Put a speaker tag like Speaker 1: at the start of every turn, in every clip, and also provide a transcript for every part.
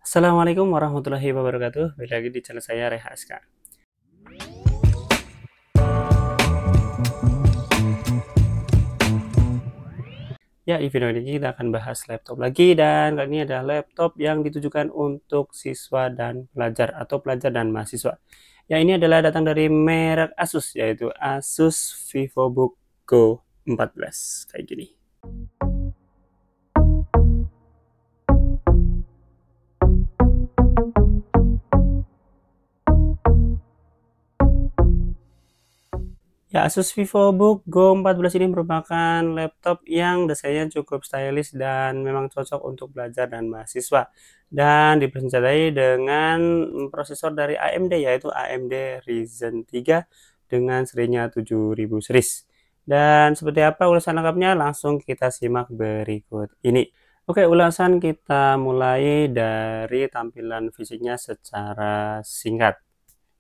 Speaker 1: Assalamualaikum warahmatullahi wabarakatuh. Balik lagi di channel saya Reha Aska. Ya, di video ini kita akan bahas laptop lagi dan kali ini adalah laptop yang ditujukan untuk siswa dan pelajar atau pelajar dan mahasiswa. Ya, ini adalah datang dari merek Asus yaitu Asus VivoBook Go 14 kayak gini. Ya, Asus VivoBook Go 14 ini merupakan laptop yang desainnya cukup stylish dan memang cocok untuk belajar dan mahasiswa. Dan dipersenjatai dengan prosesor dari AMD yaitu AMD Ryzen 3 dengan serinya 7000 series. Dan seperti apa ulasan lengkapnya langsung kita simak berikut ini. Oke, ulasan kita mulai dari tampilan fisiknya secara singkat.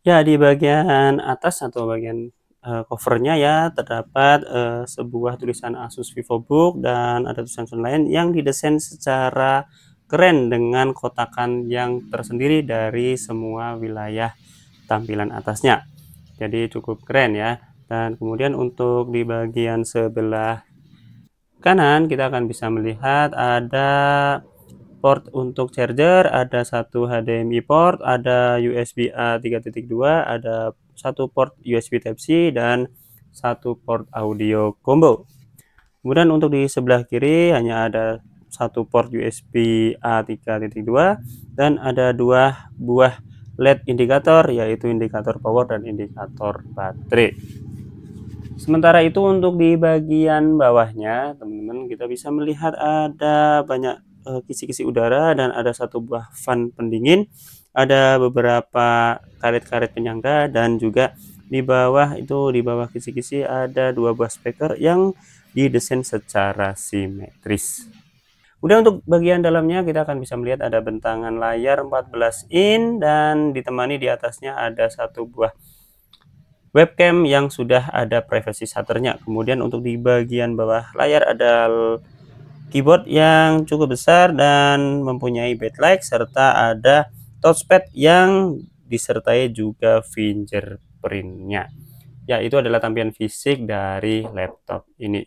Speaker 1: Ya, di bagian atas atau bagian covernya ya terdapat sebuah tulisan Asus VivoBook dan ada tulisan lain yang didesain secara keren dengan kotakan yang tersendiri dari semua wilayah tampilan atasnya. Jadi cukup keren ya. Dan kemudian untuk di bagian sebelah kanan kita akan bisa melihat ada port untuk charger, ada satu HDMI port, ada USB A 3.2, ada satu port USB Type-C dan satu port audio combo. Kemudian untuk di sebelah kiri hanya ada satu port USB A 3.2 dan ada dua buah LED indikator yaitu indikator power dan indikator baterai. Sementara itu untuk di bagian bawahnya teman-teman kita bisa melihat ada banyak kisi-kisi udara dan ada satu buah fan pendingin, ada beberapa karet-karet penyangga dan juga di bawah itu di bawah kisi-kisi ada dua buah speaker yang didesain secara simetris. Kemudian untuk bagian dalamnya kita akan bisa melihat ada bentangan layar 14 in dan ditemani di atasnya ada satu buah webcam yang sudah ada privacy shutternya. Kemudian untuk di bagian bawah layar ada keyboard yang cukup besar dan mempunyai backlight serta ada touchpad yang disertai juga fingerprintnya. Ya, itu adalah tampilan fisik dari laptop ini.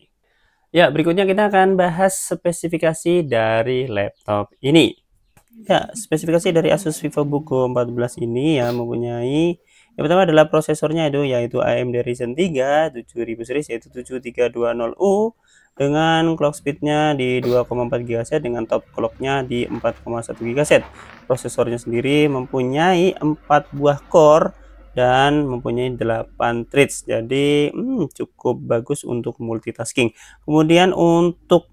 Speaker 1: Ya, berikutnya kita akan bahas spesifikasi dari laptop ini. Ya, spesifikasi dari Asus VivoBook Go 14 ini ya mempunyai yang pertama adalah prosesornya yaitu AMD Ryzen 3 7000 series yaitu 7320U dengan clock speednya di 2,4 GHz dengan top clocknya di 4,1 GHz. Prosesornya sendiri mempunyai 4 buah core dan mempunyai 8 threads, jadi cukup bagus untuk multitasking. Kemudian untuk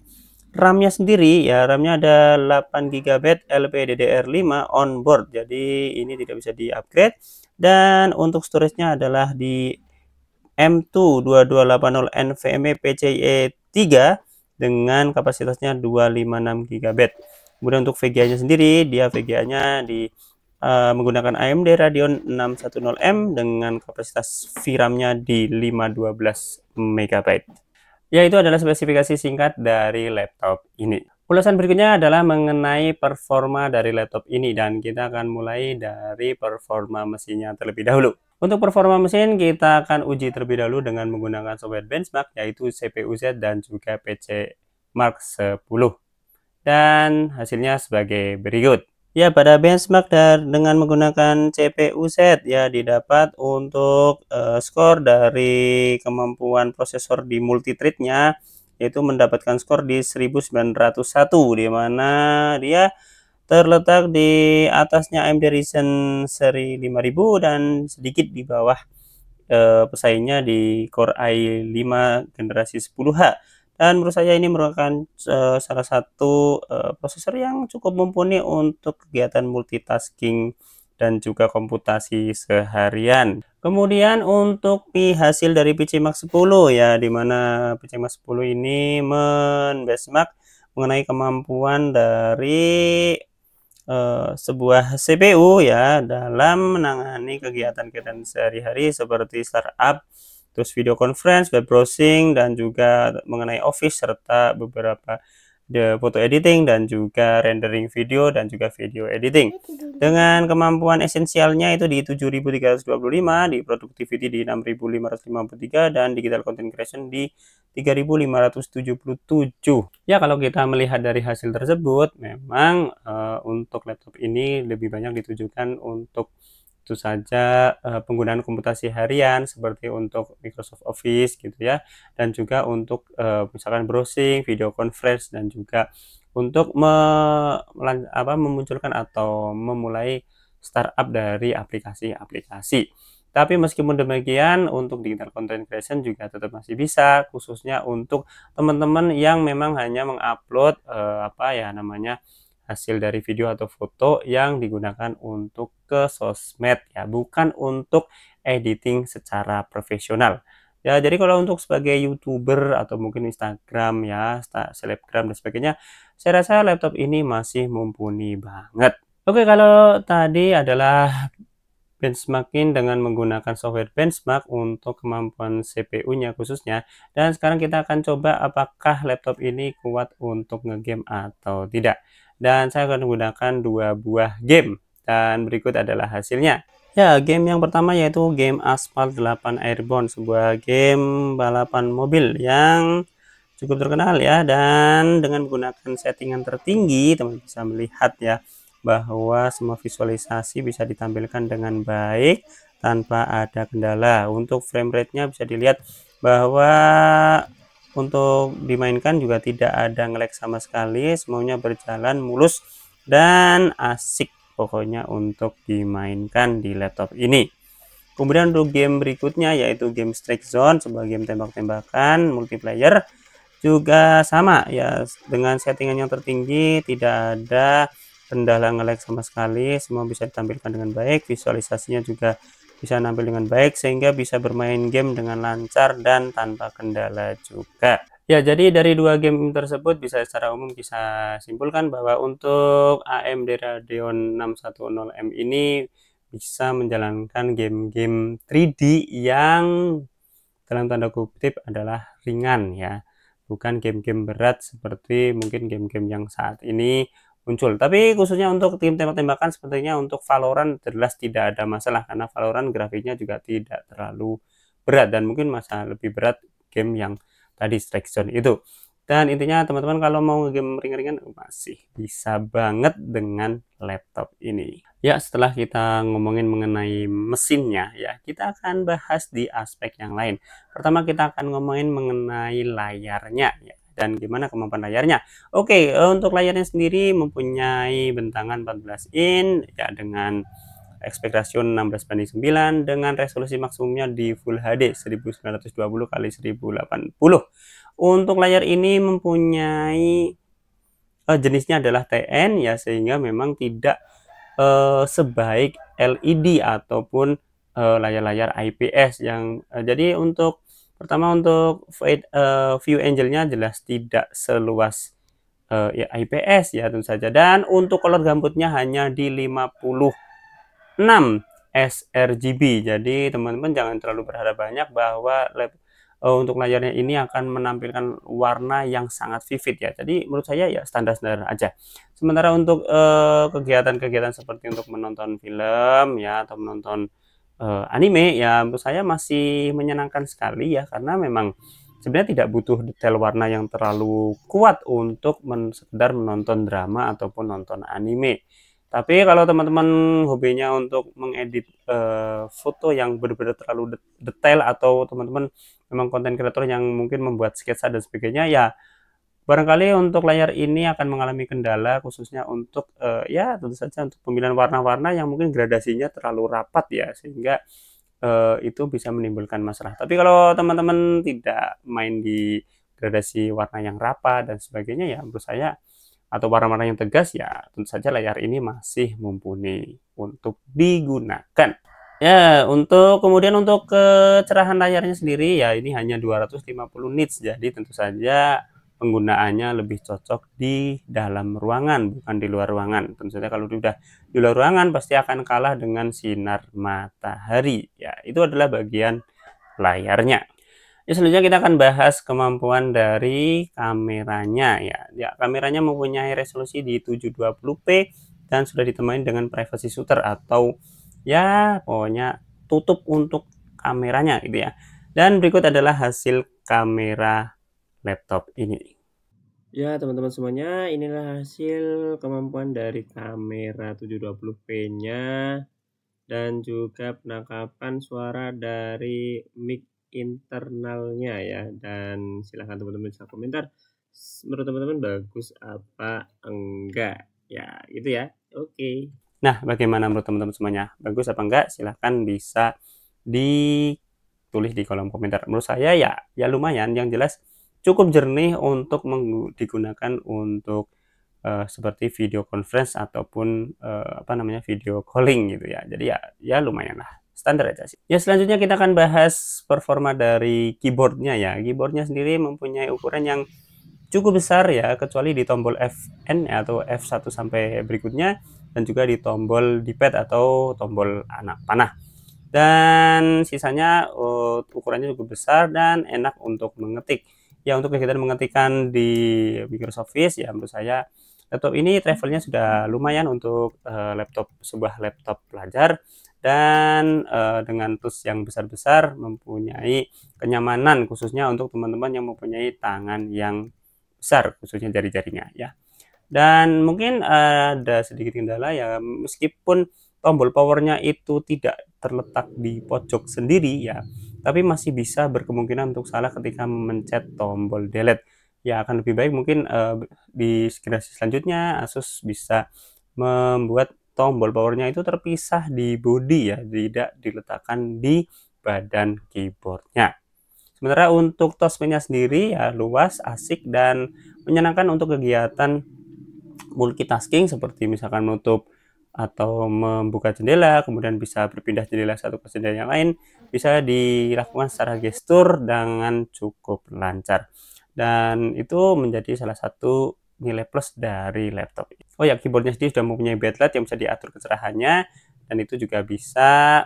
Speaker 1: RAM-nya sendiri ya, RAM-nya ada 8 GB LPDDR5 on board, jadi ini tidak bisa di-upgrade. Dan untuk storage-nya adalah di M2 2280 NVMe PCIe 3 dengan kapasitasnya 256 GB. Kemudian untuk VGA-nya sendiri, dia VGA-nya menggunakan AMD Radeon 610M dengan kapasitas VRAM-nya di 512 MB. Ya, itu adalah spesifikasi singkat dari laptop ini. Ulasan berikutnya adalah mengenai performa dari laptop ini dan kita akan mulai dari performa mesinnya terlebih dahulu. Untuk performa mesin kita akan uji terlebih dahulu dengan menggunakan software benchmark yaitu CPU-Z dan juga PC Mark 10. Dan hasilnya sebagai berikut. Ya, pada benchmark dengan menggunakan CPU-Z ya didapat untuk skor dari kemampuan prosesor di multithread-nya yaitu mendapatkan skor di 1901 di mana dia terletak di atasnya AMD Ryzen seri 5000 dan sedikit di bawah pesaingnya di Core i5 generasi 10H. Dan menurut saya ini merupakan salah satu prosesor yang cukup mumpuni untuk kegiatan multitasking dan juga komputasi seharian. Kemudian untuk hasil dari PC Mark 10 ya, dimana PC Mark 10 ini benchmark mengenai kemampuan dari sebuah CPU ya dalam menangani kegiatan-kegiatan sehari-hari seperti startup, terus video conference, web browsing, dan juga mengenai Office serta beberapa foto editing dan juga rendering video dan juga video editing. Dengan kemampuan esensialnya itu di 7.325, di productivity di 6.553 dan digital content creation di 3.577. Ya, kalau kita melihat dari hasil tersebut memang untuk laptop ini lebih banyak ditujukan untuk tentu saja penggunaan komputasi harian seperti untuk Microsoft Office gitu ya, dan juga untuk misalkan browsing, video conference, dan juga untuk memunculkan atau memulai startup dari aplikasi-aplikasi. Tapi meskipun demikian untuk digital content creation juga tetap masih bisa, khususnya untuk teman-teman yang memang hanya mengupload hasil dari video atau foto yang digunakan untuk ke sosmed ya, bukan untuk editing secara profesional. Ya, jadi kalau untuk sebagai YouTuber atau mungkin Instagram ya, selebgram dan sebagainya, saya rasa laptop ini masih mumpuni banget. Oke, kalau tadi adalah benchmarking dengan menggunakan software benchmark untuk kemampuan CPU-nya khususnya, dan sekarang kita akan coba apakah laptop ini kuat untuk ngegame atau tidak. Dan saya akan menggunakan 2 buah game dan berikut adalah hasilnya. Ya, game yang pertama yaitu game Asphalt 8 Airborne, sebuah game balapan mobil yang cukup terkenal ya, dan dengan menggunakan settingan tertinggi teman bisa melihat ya bahwa semua visualisasi bisa ditampilkan dengan baik tanpa ada kendala. Untuk frame rate-nya bisa dilihat bahwa untuk dimainkan juga tidak ada nge-lag sama sekali, semuanya berjalan mulus dan asik pokoknya untuk dimainkan di laptop ini. Kemudian untuk game berikutnya yaitu game Strike Zone, sebuah game tembak-tembakan multiplayer, juga sama ya, dengan settingan yang tertinggi, tidak ada kendala nge-lag sama sekali, semua bisa ditampilkan dengan baik, visualisasinya juga bisa nampil dengan baik sehingga bisa bermain game dengan lancar dan tanpa kendala juga. Ya, jadi dari 2 game tersebut bisa secara umum bisa simpulkan bahwa untuk AMD Radeon 610M ini bisa menjalankan game-game 3D yang dalam tanda kutip adalah ringan ya, bukan game-game berat seperti mungkin game-game yang saat ini muncul. Tapi khususnya untuk tim tembak-tembakan sepertinya untuk Valorant jelas tidak ada masalah, karena Valorant grafiknya juga tidak terlalu berat dan mungkin masih lebih berat game yang tadi Strike Zone itu. Dan intinya teman-teman kalau mau game ringan-ringan masih bisa banget dengan laptop ini. Ya, setelah kita ngomongin mengenai mesinnya ya, kita akan bahas di aspek yang lain. Pertama kita akan ngomongin mengenai layarnya ya, dan gimana kemampuan layarnya. Oke, untuk layarnya sendiri mempunyai bentangan 14 in ya, dengan aspek rasio 16:9 dengan resolusi maksimumnya di Full HD 1920x1080. Untuk layar ini mempunyai jenisnya adalah TN ya, sehingga memang tidak sebaik LED ataupun layar-layar IPS yang jadi untuk pertama untuk view angle-nya jelas tidak seluas ya IPS ya tentu saja, dan untuk color gambutnya hanya di 56 sRGB. Jadi teman-teman jangan terlalu berharap banyak bahwa untuk layarnya ini akan menampilkan warna yang sangat vivid ya. Jadi menurut saya ya standar-standar aja. Sementara untuk kegiatan-kegiatan seperti untuk menonton film ya atau menonton anime ya, menurut saya masih menyenangkan sekali ya, karena memang sebenarnya tidak butuh detail warna yang terlalu kuat untuk sekedar menonton drama ataupun nonton anime. Tapi kalau teman-teman hobinya untuk mengedit foto yang benar-benar terlalu detail, atau teman-teman memang konten kreator yang mungkin membuat sketsa dan sebagainya ya, barangkali untuk layar ini akan mengalami kendala khususnya untuk ya tentu saja untuk pemilihan warna-warna yang mungkin gradasinya terlalu rapat ya, sehingga itu bisa menimbulkan masalah. Tapi kalau teman-teman tidak main di gradasi warna yang rapat dan sebagainya ya, menurut saya atau warna-warna yang tegas ya, tentu saja layar ini masih mumpuni untuk digunakan. Ya, kemudian untuk kecerahan layarnya sendiri ya, ini hanya 250 nits, jadi tentu saja penggunaannya lebih cocok di dalam ruangan bukan di luar ruangan. Tentu saja kalau sudah di luar ruangan pasti akan kalah dengan sinar matahari ya. Itu adalah bagian layarnya. Ya, selanjutnya kita akan bahas kemampuan dari kameranya ya. Ya, kameranya mempunyai resolusi di 720p dan sudah ditemani dengan privacy shutter atau ya pokoknya tutup untuk kameranya gitu ya. Dan berikut adalah hasil kamera laptop ini. Ya, teman-teman semuanya, inilah hasil kemampuan dari kamera 720p-nya dan juga penangkapan suara dari mic internalnya ya. Dan silahkan teman-teman bisa komentar menurut teman-teman bagus apa enggak ya, gitu ya. Oke. Nah, bagaimana menurut teman-teman semuanya, bagus apa enggak? Silahkan bisa ditulis di kolom komentar. Menurut saya ya lumayan, yang jelas cukup jernih untuk digunakan untuk seperti video conference ataupun apa namanya, video calling gitu ya. Jadi ya lumayan lah, standar aja sih. Ya, selanjutnya kita akan bahas performa dari keyboardnya ya. Keyboardnya sendiri mempunyai ukuran yang cukup besar ya, kecuali di tombol Fn atau F1 sampai berikutnya, dan juga di tombol D-pad atau tombol anak panah. Dan sisanya ukurannya cukup besar dan enak untuk mengetik. Ya, untuk kegiatan mengetikkan di Microsoft Office ya, menurut saya laptop ini travelnya sudah lumayan untuk sebuah laptop pelajar, dan dengan tools yang besar-besar mempunyai kenyamanan khususnya untuk teman-teman yang mempunyai tangan yang besar, khususnya jari-jarinya ya. Dan mungkin ada sedikit kendala ya, meskipun tombol powernya itu tidak terletak di pojok sendiri ya, tapi masih bisa berkemungkinan untuk salah ketika memencet tombol delete. Ya, akan lebih baik mungkin di generasi selanjutnya Asus bisa membuat tombol powernya itu terpisah di body ya, tidak diletakkan di badan keyboardnya. Sementara untuk touchpadnya sendiri ya luas, asik, dan menyenangkan untuk kegiatan multitasking seperti misalkan menutup atau membuka jendela, kemudian bisa berpindah jendela satu ke jendela yang lain, bisa dilakukan secara gestur dengan cukup lancar. Dan itu menjadi salah satu nilai plus dari laptop. Oh ya, keyboardnya sendiri sudah mempunyai backlight yang bisa diatur kecerahannya, dan itu juga bisa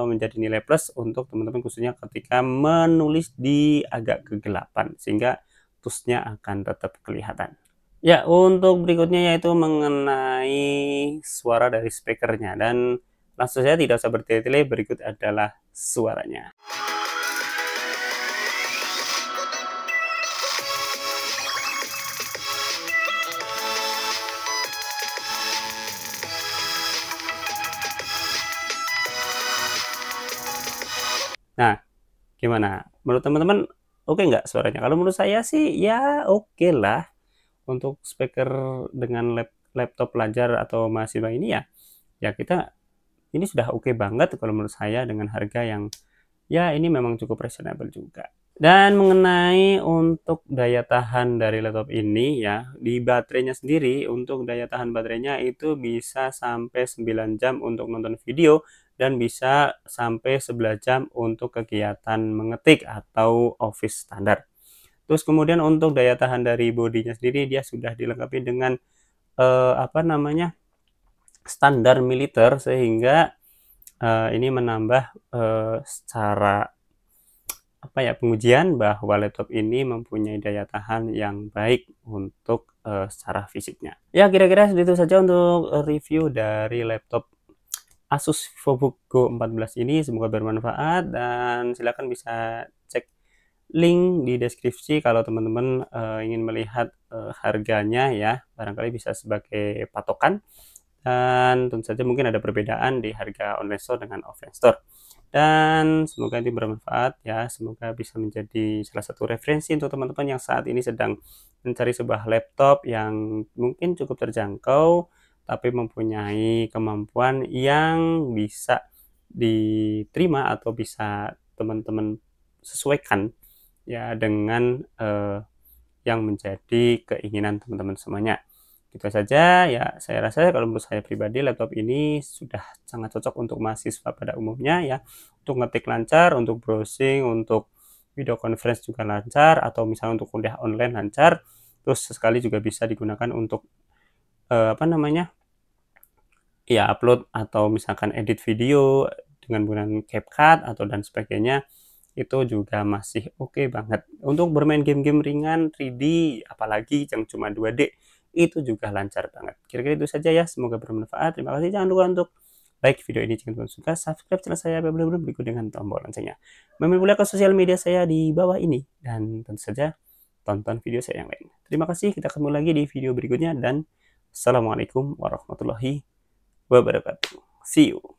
Speaker 1: menjadi nilai plus untuk teman-teman khususnya ketika menulis di agak kegelapan, sehingga tushnya akan tetap kelihatan. Ya, untuk berikutnya yaitu mengenai suara dari speakernya, dan langsung saja tidak usah bertele-tele, berikut adalah suaranya. Nah, gimana? Menurut teman-teman oke nggak suaranya? Kalau menurut saya sih ya oke lah. Untuk speaker dengan laptop pelajar atau mahasiswa ini ya kita ini sudah oke banget kalau menurut saya, dengan harga yang ya ini memang cukup reasonable juga. Dan mengenai untuk daya tahan dari laptop ini ya, di baterainya sendiri, untuk daya tahan baterainya itu bisa sampai 9 jam untuk nonton video, dan bisa sampai 11 jam untuk kegiatan mengetik atau office standar. Terus kemudian untuk daya tahan dari bodinya sendiri, dia sudah dilengkapi dengan apa namanya, standar militer, sehingga ini menambah secara apa ya, pengujian bahwa laptop ini mempunyai daya tahan yang baik untuk secara fisiknya. Ya, kira-kira itu saja untuk review dari laptop Asus VivoBook Go 14 ini. Semoga bermanfaat, dan silakan bisa cek link di deskripsi kalau teman-teman ingin melihat harganya ya, barangkali bisa sebagai patokan. Dan tentu saja mungkin ada perbedaan di harga online store dengan offline store. Dan semoga ini bermanfaat ya, semoga bisa menjadi salah satu referensi untuk teman-teman yang saat ini sedang mencari sebuah laptop yang mungkin cukup terjangkau, tapi mempunyai kemampuan yang bisa diterima atau bisa teman-teman sesuaikan ya dengan yang menjadi keinginan teman-teman semuanya. Gitu saja ya, saya rasa kalau menurut saya pribadi laptop ini sudah sangat cocok untuk mahasiswa pada umumnya ya, untuk ngetik lancar, untuk browsing, untuk video conference juga lancar, atau misalnya untuk kuliah online lancar. Terus sesekali juga bisa digunakan untuk apa namanya, ya upload atau misalkan edit video dengan menggunakan CapCut atau dan sebagainya. itu juga masih oke banget. Untuk bermain game-game ringan 3D, apalagi yang cuma 2D, itu juga lancar banget. Kira-kira itu saja ya, semoga bermanfaat. Terima kasih, jangan lupa untuk like video ini jika kalian suka, subscribe channel saya, belum berikut dengan tombol loncengnya. Mampir pula ke sosial media saya di bawah ini, dan tentu saja tonton video saya yang lain. Terima kasih, kita ketemu lagi di video berikutnya, dan assalamualaikum warahmatullahi wabarakatuh. See you.